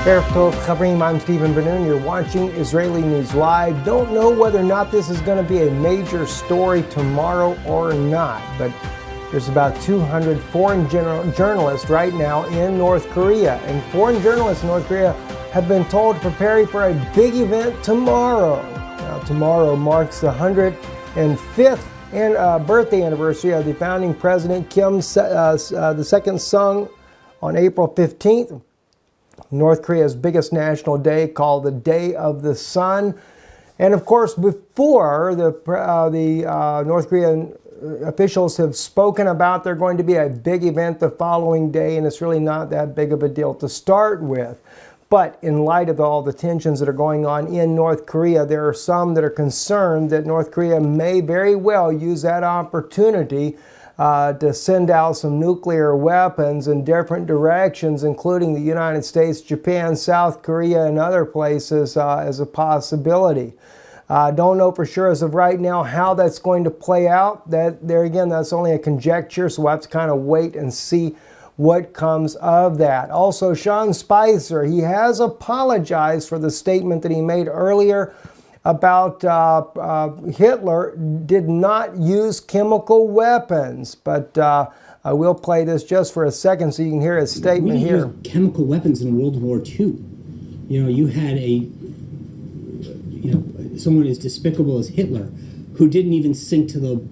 Erev Tov Chavrim, I'm Stephen Ben-Nun. You're watching Israeli News Live. Don't know whether or not this is going to be a major story tomorrow or not, but there's about 200 foreign journalists right now in North Korea. And foreign journalists in North Korea have been told to prepare for a big event tomorrow. Now, tomorrow marks the 105th birthday anniversary of the founding president Kim II-sung on April 15th. North Korea's biggest national day, called the Day of the Sun. And of course, before the North Korean officials have spoken about there going to be a big event the following day, and it's really not that big of a deal to start with. But in light of all the tensions that are going on in North Korea, there are some that are concerned that North Korea may very well use that opportunity to send out some nuclear weapons in different directions, including the United States, Japan, South Korea, and other places as a possibility. Don't know for sure as of right now how that's going to play out. That's only a conjecture, so we'll have to kind of wait and see what comes of that. Also, Sean Spicer, he has apologized for the statement that he made earlier about Hitler did not use chemical weapons. But I will play this just for a second so you can hear his statement here. Used chemical weapons in World War II. You know, you had someone as despicable as Hitler who didn't even sink to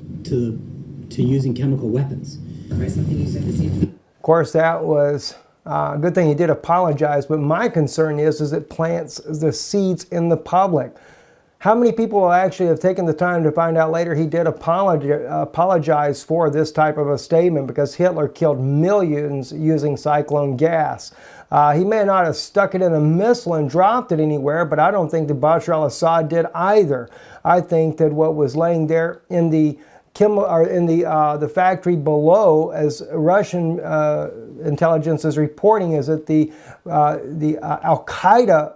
using chemical weapons. Of course, that was a good thing he did apologize, but my concern is it plants the seeds in the public. How many people will actually have taken the time to find out later he did apologize for this type of a statement, because Hitler killed millions using cyclone gas? He may not have stuck it in a missile and dropped it anywhere, but I don't think that Bashar al-Assad did either. I think that what was laying there in the factory below, as Russian intelligence is reporting, is that the Al-Qaeda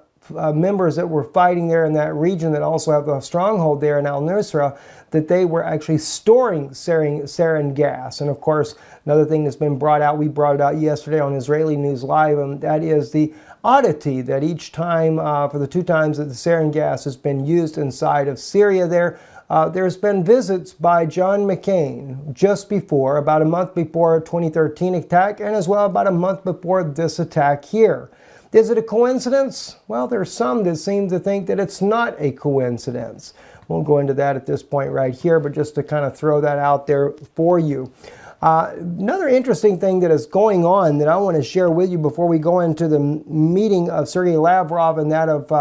members that were fighting there in that region, that also have a stronghold there in Al-Nusra, that they were actually storing sarin gas. And of course, another thing that's been brought out, we brought it out yesterday on Israeli News Live, and that is the oddity that each time, for the two times that the sarin gas has been used inside of Syria there's been visits by John McCain just before, about a month before 2013 attack, and as well about a month before this attack here. Is it a coincidence? Well, there's some that seem to think that it's not a coincidence. Won't go into that at this point right here, but just to kind of throw that out there for you. Another interesting thing that is going on that I want to share with you before we go into the meeting of Sergei Lavrov and that of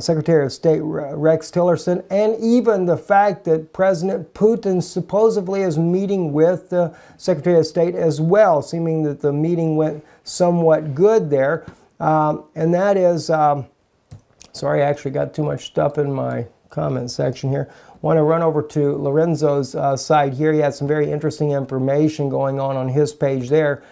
Secretary of State Rex Tillerson, and even the fact that President Putin supposedly is meeting with the Secretary of State as well, seeming that the meeting went somewhat good there. And that is, sorry, I actually got too much stuff in my comment section here. Want to run over to Lorenzo's side here. He had some very interesting information going on his page there.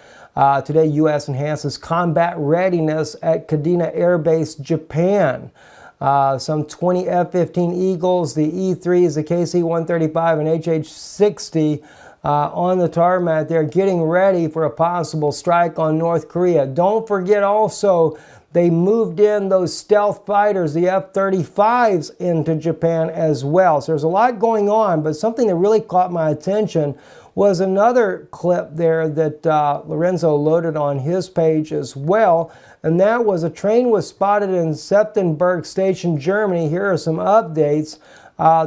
Today, U.S. enhances combat readiness at Kadena Air Base, Japan. Some 20 F-15 Eagles, the E-3s, the KC-135, and HH-60 on the tarmac. They're getting ready for a possible strike on North Korea. Don't forget also, they moved in those stealth fighters, the F-35s, into Japan as well. So there's a lot going on, but something that really caught my attention was another clip there that Lorenzo loaded on his page as well, and that was a train was spotted in Septenberg Station, Germany. Here are some updates.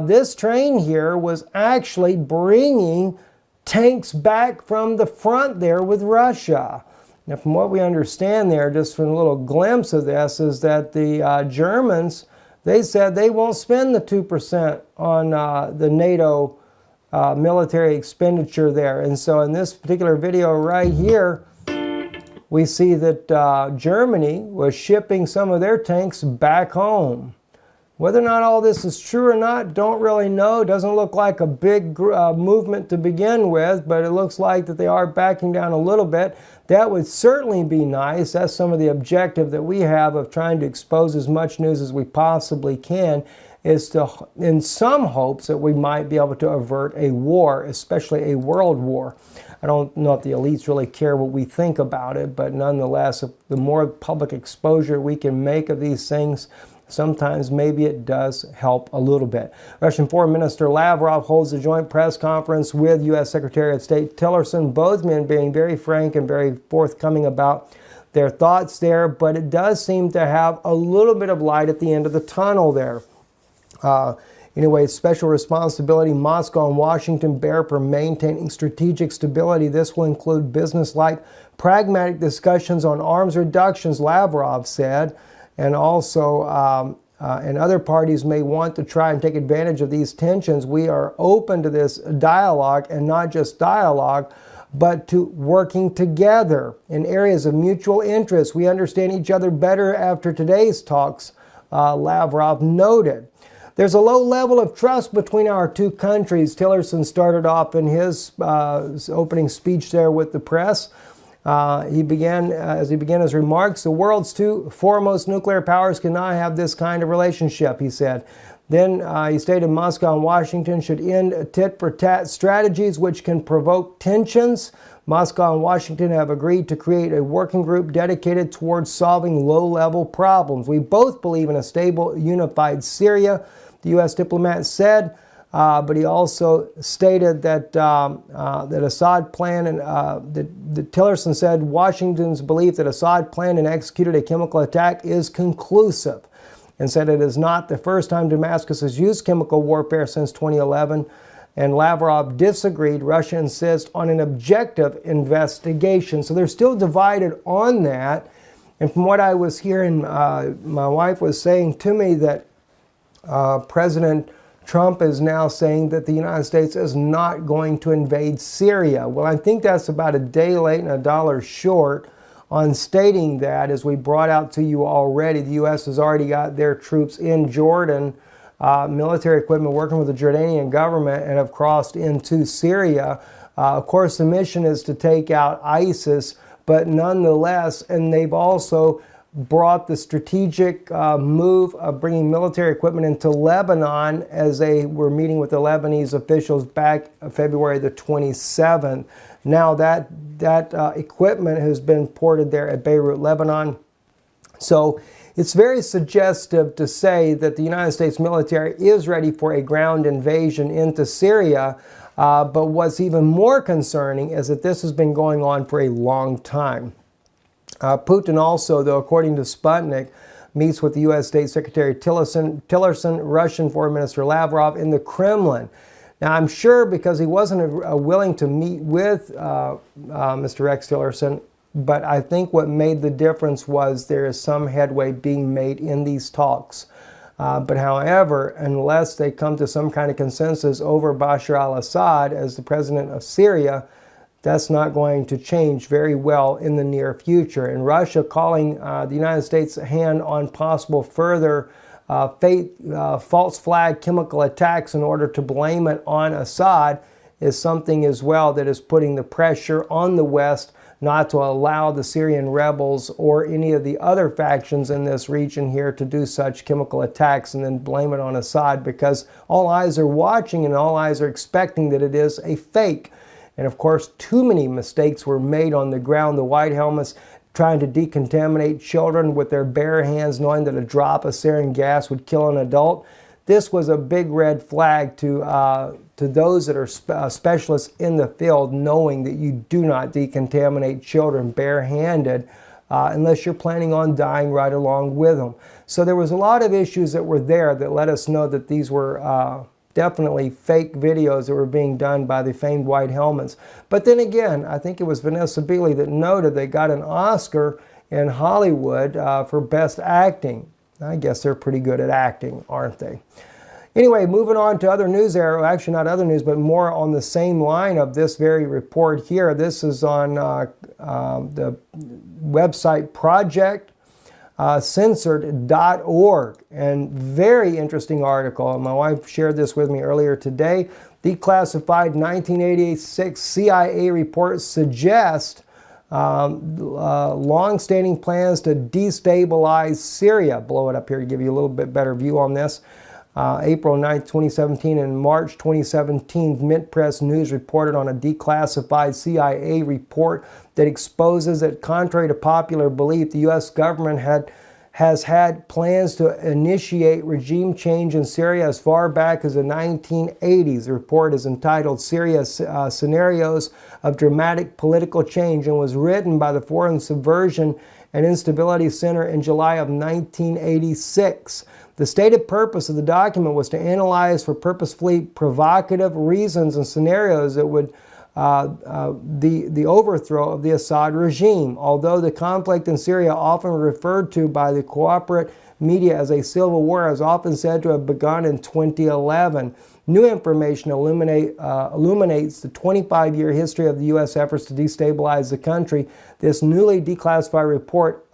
This train here was actually bringing tanks back from the front there with Russia. Now, from what we understand there, just from a little glimpse of this, is that the Germans, they said they won't spend the 2% on the NATO military expenditure there. And so in this particular video right here, we see that Germany was shipping some of their tanks back home. Whether or not all this is true or not, don't really know. Doesn't look like a big movement to begin with, but it looks like that they are backing down a little bit. That would certainly be nice. That's some of the objective that we have of trying to expose as much news as we possibly can is to, in some hopes that we might be able to avert a war, especially a world war. I don't know if the elites really care what we think about it, but nonetheless, the more public exposure we can make of these things, sometimes maybe it does help a little bit. Russian Foreign Minister Lavrov holds a joint press conference with U.S. Secretary of State Tillerson, both men being very frank and very forthcoming about their thoughts there, but it does seem to have a little bit of light at the end of the tunnel there. Anyway, special responsibility Moscow and Washington bear for maintaining strategic stability. This will include business-like, pragmatic discussions on arms reductions, Lavrov said, and also and other parties may want to try and take advantage of these tensions. We are open to this dialogue, and not just dialogue, but to working together in areas of mutual interest. We understand each other better after today's talks, Lavrov noted. There's a low level of trust between our two countries. Tillerson started off in his opening speech there with the press. As he began his remarks, the world's two foremost nuclear powers cannot have this kind of relationship, he said. Then he stated Moscow and Washington should end tit-for-tat strategies which can provoke tensions. Moscow and Washington have agreed to create a working group dedicated towards solving low-level problems. We both believe in a stable, unified Syria, the U.S. diplomat said, but he also stated that that Assad planned and that Tillerson said Washington's belief that Assad planned and executed a chemical attack is conclusive, and said it is not the first time Damascus has used chemical warfare since 2011. And Lavrov disagreed. Russia insists on an objective investigation. So they're still divided on that. And from what I was hearing, my wife was saying to me that President Trump is now saying that the United States is not going to invade Syria. Well, I think that's about a day late and a dollar short on stating that. As we brought out to you already, the U.S. has already got their troops in Jordan, military equipment working with the Jordanian government, and have crossed into Syria. Of course, the mission is to take out ISIS, but nonetheless, and they've also brought the strategic move of bringing military equipment into Lebanon as they were meeting with the Lebanese officials back February the 27th. Now that equipment has been ported there at Beirut, Lebanon. So it's very suggestive to say that the United States military is ready for a ground invasion into Syria. But what's even more concerning is that this has been going on for a long time. Putin also, though, according to Sputnik, meets with the U.S. State Secretary Tillerson, Russian Foreign Minister Lavrov in the Kremlin. Now, I'm sure because he wasn't willing to meet with Mr. Rex Tillerson, but I think what made the difference was there is some headway being made in these talks. But however, unless they come to some kind of consensus over Bashar al-Assad as the president of Syria, that's not going to change very well in the near future. And Russia calling the United States' hand on possible further false flag chemical attacks in order to blame it on Assad is something as well that is putting the pressure on the West not to allow the Syrian rebels or any of the other factions in this region here to do such chemical attacks and then blame it on Assad, because all eyes are watching and all eyes are expecting that it is a fake. And of course, too many mistakes were made on the ground. The white helmets trying to decontaminate children with their bare hands, knowing that a drop of sarin gas would kill an adult. This was a big red flag to those that are specialists in the field, knowing that you do not decontaminate children barehanded unless you're planning on dying right along with them. So there was a lot of issues that were there that let us know that these were definitely fake videos that were being done by the famed white helmets. But then again, I think it was Vanessa Beeley that noted they got an Oscar in Hollywood for Best Acting. I guess they're pretty good at acting, aren't they? Anyway, moving on to other news there. Actually, not other news, but more on the same line of this very report here. This is on the website Project censored.org, and very interesting article. My wife shared this with me earlier today. Declassified 1986 CIA report suggests long-standing plans to destabilize Syria. Blow it up here to give you a little bit better view on this. April 9, 2017 and March 2017, Mint Press News reported on a declassified CIA report that exposes that, contrary to popular belief, the U.S. government has had plans to initiate regime change in Syria as far back as the 1980s. The report is entitled Syria Scenarios of Dramatic Political Change and was written by the Foreign Subversion and Instability Center in July of 1986. The stated purpose of the document was to analyze for purposefully provocative reasons and scenarios that would the overthrow of the Assad regime. Although the conflict in Syria, often referred to by the corporate media as a civil war, is often said to have begun in 2011. New information illuminates the 25-year history of the U.S. efforts to destabilize the country. This newly declassified report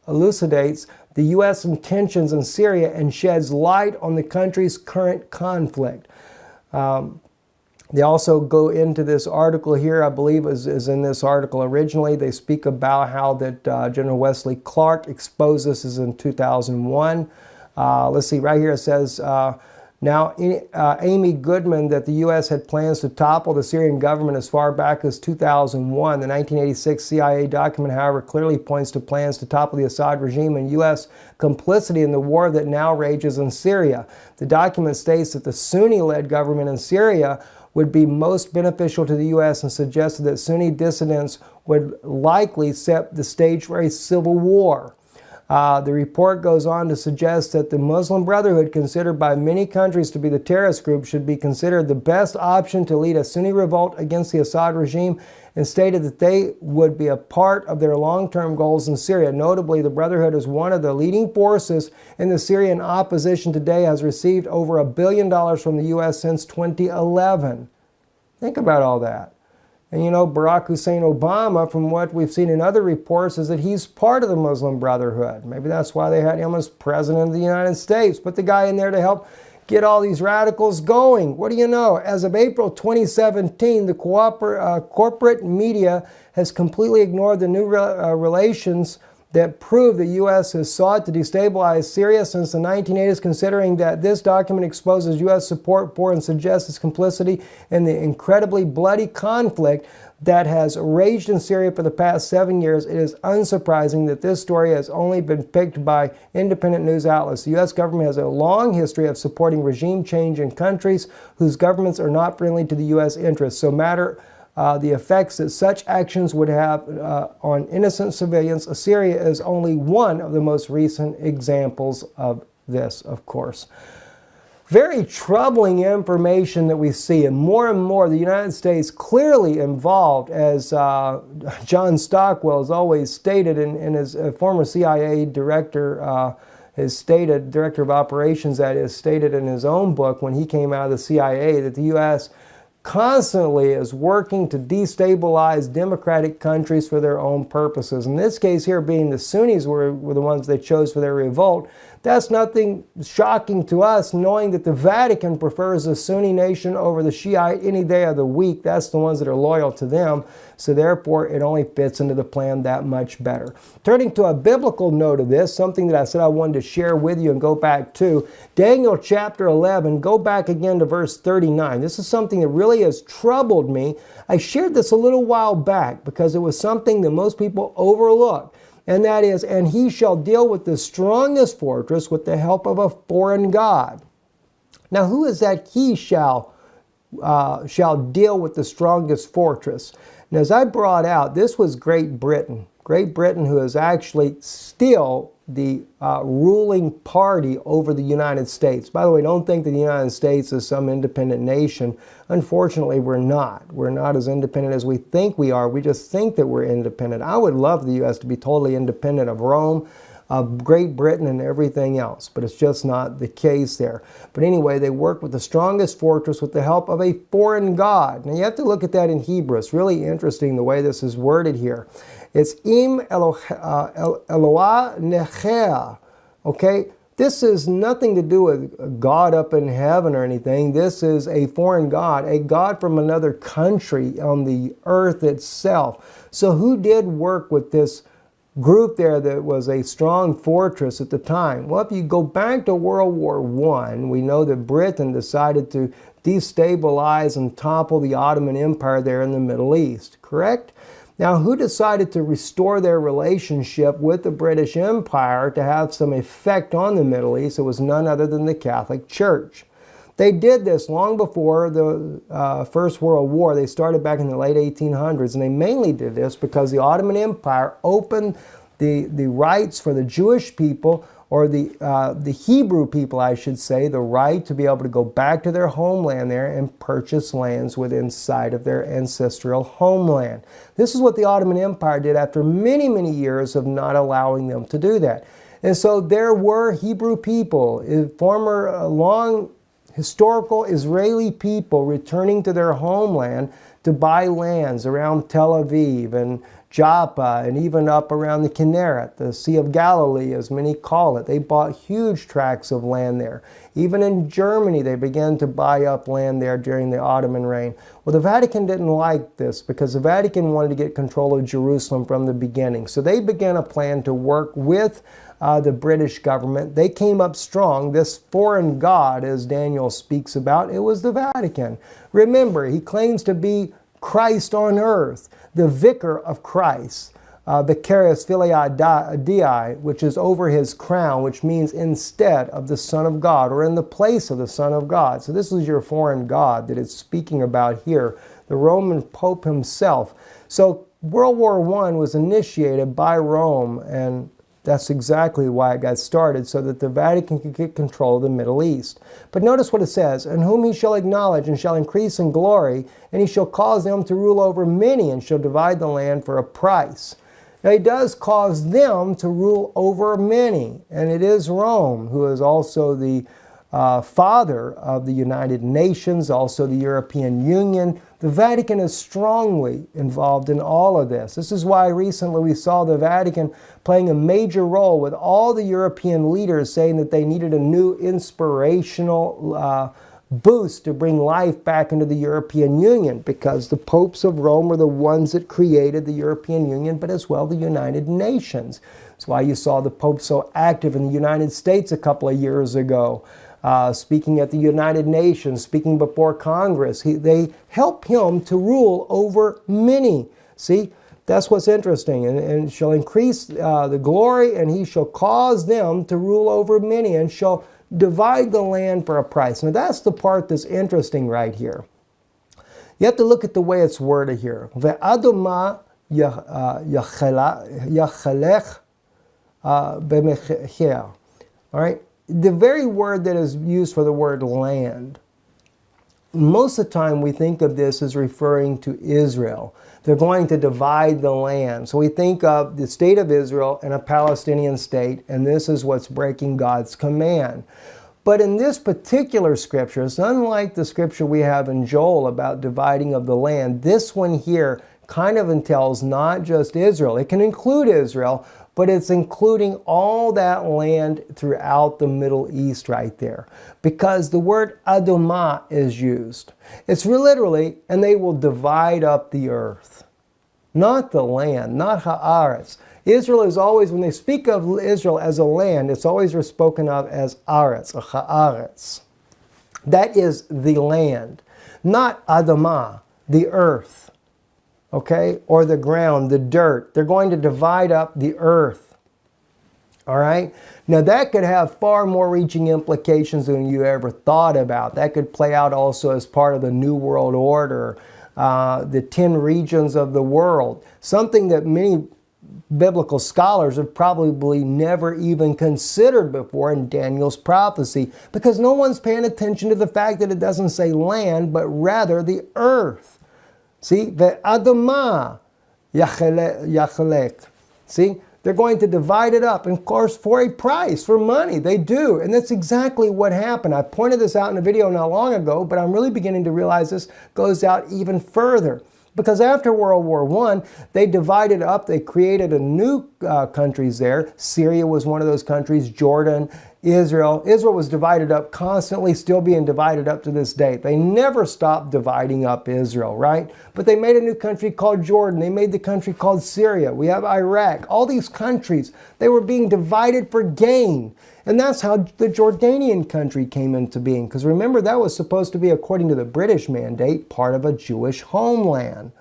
elucidates the U.S. intentions in Syria and sheds light on the country's current conflict. They also go into this article here, I believe is in this article originally. They speak about how that General Wesley Clark exposed this is in 2001. Let's see, right here it says, now Amy Goodman, that the U.S. had plans to topple the Syrian government as far back as 2001. The 1986 CIA document, however, clearly points to plans to topple the Assad regime and U.S. complicity in the war that now rages in Syria. The document states that the Sunni-led government in Syria would be most beneficial to the U.S. and suggested that Sunni dissidents would likely set the stage for a civil war. The report goes on to suggest that the Muslim Brotherhood, considered by many countries to be the terrorist group, should be considered the best option to lead a Sunni revolt against the Assad regime, and stated that they would be a part of their long-term goals in Syria. Notably, the Brotherhood is one of the leading forces in the Syrian opposition today, has received over $1 billion from the U.S. since 2011. Think about all that. And you know, Barack Hussein Obama, from what we've seen in other reports, is that he's part of the Muslim Brotherhood. Maybe that's why they had him as president of the United States. Put the guy in there to help get all these radicals going. What do you know? As of April 2017, the corporate media has completely ignored the new relations that prove the U.S. has sought to destabilize Syria since the 1980s, considering that this document exposes U.S. support for and suggests its complicity in the incredibly bloody conflict that has raged in Syria for the past 7 years. It is unsurprising that this story has only been picked by independent news outlets. The U.S. government has a long history of supporting regime change in countries whose governments are not friendly to the U.S. interests. So the effects that such actions would have on innocent civilians. Syria is only one of the most recent examples of this, of course. Very troubling information that we see, and more the United States clearly involved, as John Stockwell has always stated, and his former CIA director has stated, director of operations that is, stated in his own book when he came out of the CIA, that the U.S. constantly is working to destabilize democratic countries for their own purposes. In this case here, being the Sunnis were the ones they chose for their revolt, that's nothing shocking to us, knowing that the Vatican prefers the Sunni nation over the Shiite any day of the week. That's the ones that are loyal to them. So therefore, it only fits into the plan that much better. Turning to a biblical note of this, something that I said I wanted to share with you and go back to, Daniel chapter 11, go back again to verse 39. This is something that really has troubled me. I shared this a little while back because it was something that most people overlook. And that is, and he shall deal with the strongest fortress with the help of a foreign god. Now, who is that he shall deal with the strongest fortress? And as I brought out, this was Great Britain. Great Britain, who is actually still the ruling party over the United States. By the way, don't think that the United States is some independent nation. Unfortunately, we're not. We're not as independent as we think we are. We just think that we're independent. I would love the U.S. to be totally independent of Rome, of Great Britain, and everything else, but it's just not the case there. But anyway, they work with the strongest fortress with the help of a foreign god. Now, you have to look at that in Hebrew. It's really interesting the way this is worded here. It's Im Eloah Nechea. Okay? This is nothing to do with God up in heaven or anything. This is a foreign god, a god from another country on the earth itself. So who did work with this group there that was a strong fortress at the time. Well, if you go back to World War I, we know that Britain decided to destabilize and topple the Ottoman Empire there in the Middle East, correct? Now, who decided to restore their relationship with the British Empire to have some effect on the Middle East? It was none other than the Catholic Church. They did this long before the First World War. They started back in the late 1800s, and they mainly did this because the Ottoman Empire opened the rights for the Jewish people, or the Hebrew people, I should say, the right to be able to go back to their homeland there and purchase lands within sight of their ancestral homeland. This is what the Ottoman Empire did after many, many years of not allowing them to do that. And so there were Hebrew people, former long historical Israeli people returning to their homeland to buy lands around Tel Aviv and Joppa and even up around the Kinneret, the Sea of Galilee as many call it. They bought huge tracts of land there. Even in Germany they began to buy up land there during the Ottoman reign. Well, the Vatican didn't like this because the Vatican wanted to get control of Jerusalem from the beginning. So they began a plan to work with the British government. They came up strong. This foreign god, as Daniel speaks about, it was the Vatican. Remember, he claims to be Christ on earth, the vicar of Christ, vicarius filii Dei, which is over his crown, which means instead of the Son of God, or in the place of the Son of God. So this is your foreign god that it's speaking about here, the Roman Pope himself. So World War I was initiated by Rome, and that's exactly why it got started, so that the Vatican could get control of the Middle East. But notice what it says, "And whom he shall acknowledge and shall increase in glory, and he shall cause them to rule over many, and shall divide the land for a price." Now he does cause them to rule over many, and it is Rome, who is also the father of the United Nations, also the European Union. The Vatican is strongly involved in all of this. This is why recently we saw the Vatican playing a major role with all the European leaders saying that they needed a new inspirational boost to bring life back into the European Union, because the popes of Rome were the ones that created the European Union, but as well the United Nations. That's why you saw the Pope so active in the United States a couple of years ago. Speaking at the United Nations, speaking before Congress. They help him to rule over many. See, that's what's interesting. And shall increase the glory, and he shall cause them to rule over many, and shall divide the land for a price. Now that's the part that's interesting right here. You have to look at the way it's worded here. Ve'adoma yachalech b'mechir. All right. The very word that is used for the word land, most of the time we think of this as referring to Israel. They're going to divide the land. So we think of the state of Israel and a Palestinian state, and this is what's breaking God's command. But in this particular scripture, it's unlike the scripture we have in Joel about dividing of the land. This one here kind of entails not just Israel. It can include Israel, but it's including all that land throughout the Middle East right there, because the word Adumah is used. It's literally, and they will divide up the earth. Not the land, not haaretz. Israel is always, when they speak of Israel as a land, it's always spoken of as aretz, or haaretz. That is the land, not Adumah, the earth. Okay, or the ground, the dirt. They're going to divide up the earth. All right? Now that could have far more reaching implications than you ever thought about. That could play out also as part of the New World Order, the 10 regions of the world. Something that many biblical scholars have probably never even considered before in Daniel's prophecy, because no one's paying attention to the fact that it doesn't say land, but rather the earth. See, ve'adamah yachalek. See, they're going to divide it up, and of course for a price, for money. They do, and that's exactly what happened. I pointed this out in a video not long ago, but I'm really beginning to realize this goes out even further. Because after World War I, they divided up, they created a new countries there. Syria was one of those countries, Jordan, Israel. Israel was divided up, constantly still being divided up to this day. They never stopped dividing up Israel, right? But they made a new country called Jordan. They made the country called Syria. We have Iraq. All these countries, they were being divided for gain. And that's how the Jordanian country came into being. Because remember, that was supposed to be, according to the British mandate, part of a Jewish homeland.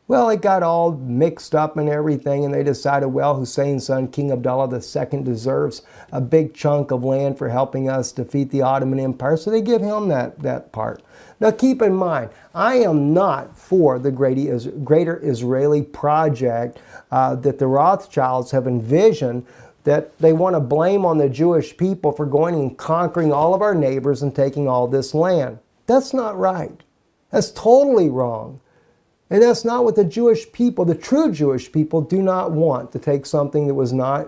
Well, it got all mixed up and everything, and they decided, well, Hussein's son, King Abdullah II, deserves a big chunk of land for helping us defeat the Ottoman Empire, so they give him that part. Now, keep in mind, I am not for the Greater Israeli Project that the Rothschilds have envisioned, that they want to blame on the Jewish people for going and conquering all of our neighbors and taking all this land. That's not right. That's totally wrong. And that's not what the Jewish people, the true Jewish people, do not want, to take something that was not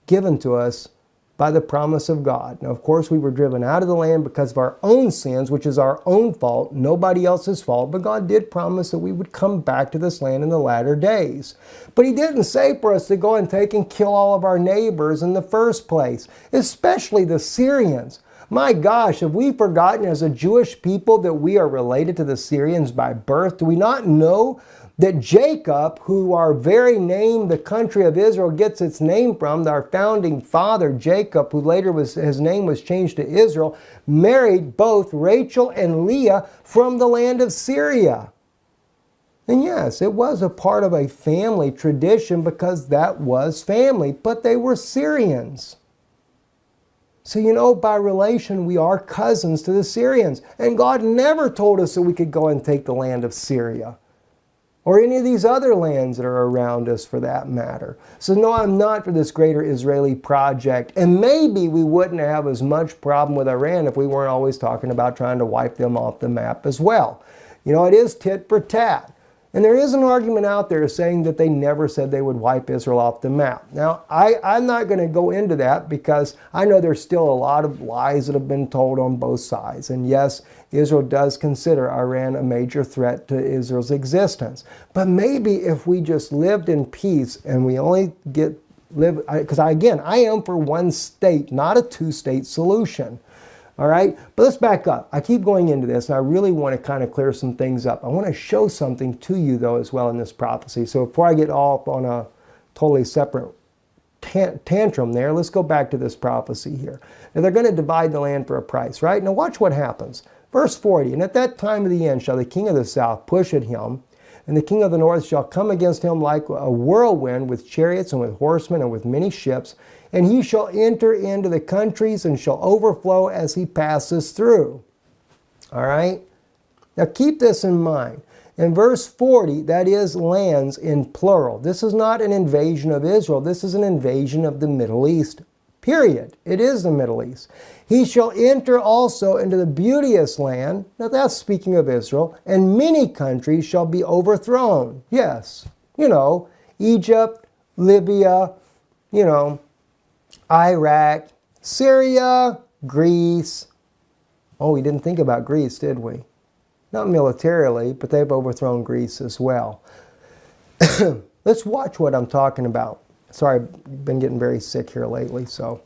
given to us by the promise of God. Now, of course, we were driven out of the land because of our own sins, which is our own fault, nobody else's fault, but God did promise that we would come back to this land in the latter days. But He didn't say for us to go and take and kill all of our neighbors in the first place, especially the Syrians. My gosh, have we forgotten as a Jewish people that we are related to the Syrians by birth? Do we not know that Jacob, who our very name, the country of Israel, gets its name from, our founding father Jacob, who later his name was changed to Israel, married both Rachel and Leah from the land of Syria? And yes, it was a part of a family tradition because that was family, but they were Syrians. So, you know, by relation, we are cousins to the Syrians. And God never told us that we could go and take the land of Syria, or any of these other lands that are around us for that matter. So no, I'm not for this Greater Israeli Project. And maybe we wouldn't have as much problem with Iran if we weren't always talking about trying to wipe them off the map as well. You know, it is tit for tat. And there is an argument out there saying that they never said they would wipe Israel off the map. Now, I'm not going to go into that because I know there's still a lot of lies that have been told on both sides. And yes, Israel does consider Iran a major threat to Israel's existence. But maybe if we just lived in peace and we only because again, I am for one state, not a two-state solution. All right, but let's back up. I keep going into this, and I really want to kind of clear some things up. I want to show something to you, though, as well in this prophecy. So before I get off on a totally separate tantrum there, let's go back to this prophecy here. Now, they're going to divide the land for a price, right? Now, watch what happens. Verse 40, and at that time of the end shall the king of the south push at him, and the king of the north shall come against him like a whirlwind with chariots and with horsemen and with many ships, and he shall enter into the countries and shall overflow as he passes through. All right? Now keep this in mind. In verse 40, that is lands in plural. This is not an invasion of Israel. This is an invasion of the Middle East, period. It is the Middle East. He shall enter also into the beauteous land. Now that's speaking of Israel. And many countries shall be overthrown. Yes, you know, Egypt, Libya, you know, Iraq, Syria, Greece. Oh, we didn't think about Greece, did we? Not militarily, but they've overthrown Greece as well. Let's watch what I'm talking about. Sorry, I've been getting very sick here lately, so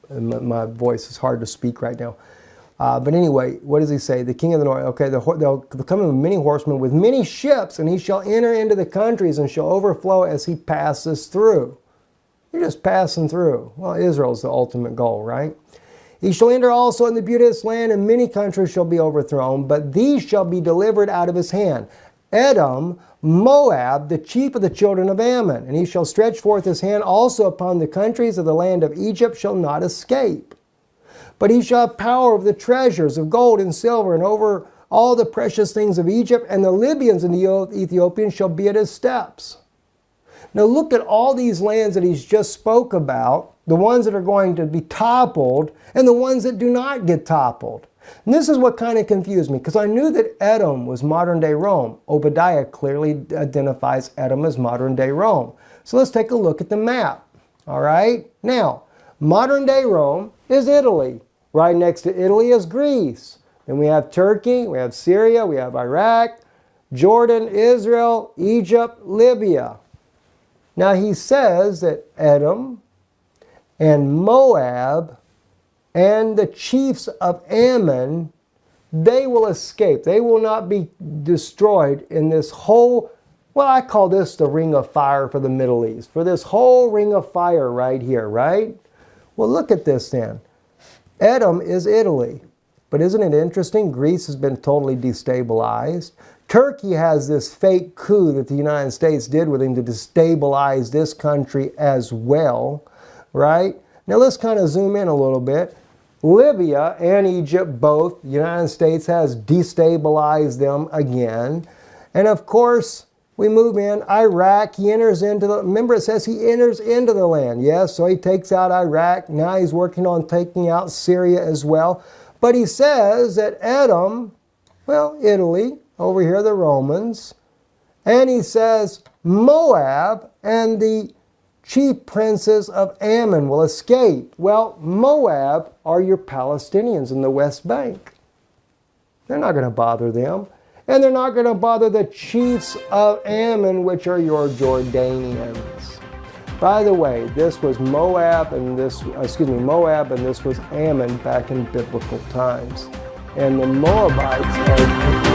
my voice is hard to speak right now. But anyway, what does he say? The king of the north, okay, they'll come in with many horsemen, with many ships, and he shall enter into the countries and shall overflow as he passes through. You're just passing through. Well, Israel's the ultimate goal, right? He shall enter also in the beauteous land, and many countries shall be overthrown, but these shall be delivered out of his hand. Edom, Moab, the chief of the children of Ammon, and he shall stretch forth his hand also upon the countries of the land of Egypt shall not escape. But he shall have power over the treasures of gold and silver, and over all the precious things of Egypt, and the Libyans and the Ethiopians shall be at his steps. Now look at all these lands that he's just spoke about, the ones that are going to be toppled and the ones that do not get toppled. And this is what kind of confused me, because I knew that Edom was modern-day Rome. Obadiah clearly identifies Edom as modern-day Rome. So let's take a look at the map. All right? Now, modern-day Rome is Italy. Right next to Italy is Greece. Then we have Turkey, we have Syria, we have Iraq, Jordan, Israel, Egypt, Libya. Now he says that Edom and Moab and the chiefs of Ammon, they will escape. They will not be destroyed in this whole, well, I call this the ring of fire for the Middle East, for this whole ring of fire right here, right? Well, look at this then. Edom is Italy. But isn't it interesting? Greece has been totally destabilized. Turkey has this fake coup that the United States did with him to destabilize this country as well, right? Now let's kind of zoom in a little bit. Libya and Egypt both, the United States has destabilized them again. And of course, we move in, Iraq, he enters into the, remember it says he enters into the land. Yes, so he takes out Iraq. Now he's working on taking out Syria as well. But he says that Edom, well, Italy, over here the Romans, and he says Moab and the chief princes of Ammon will escape. Well, Moab are your Palestinians in the West Bank. They're not going to bother them. And they're not going to bother the chiefs of Ammon, which are your Jordanians. By the way, this was Moab and this was Ammon back in biblical times. And the Moabites are